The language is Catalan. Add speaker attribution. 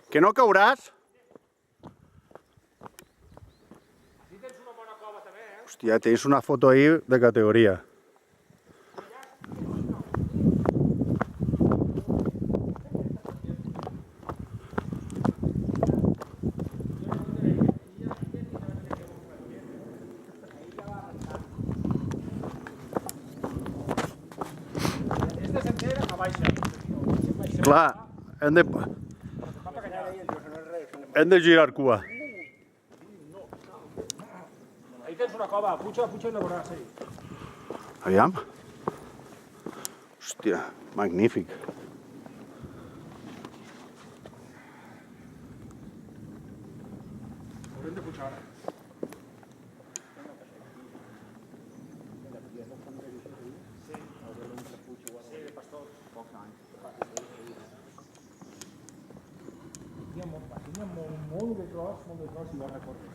Speaker 1: Que no cauràs?
Speaker 2: Si tens una bona cova també,
Speaker 1: Hòstia, tens una foto ahí de categoria.
Speaker 2: Esta sencera a baixa.
Speaker 1: Clar, hem de girar cua.
Speaker 2: Ahí tens una cova, puja i la veuràs ahí.
Speaker 1: Aviam. Hòstia, magnífic.
Speaker 2: Haurem de pujar ara. Tenia molt de tros i va recórrer.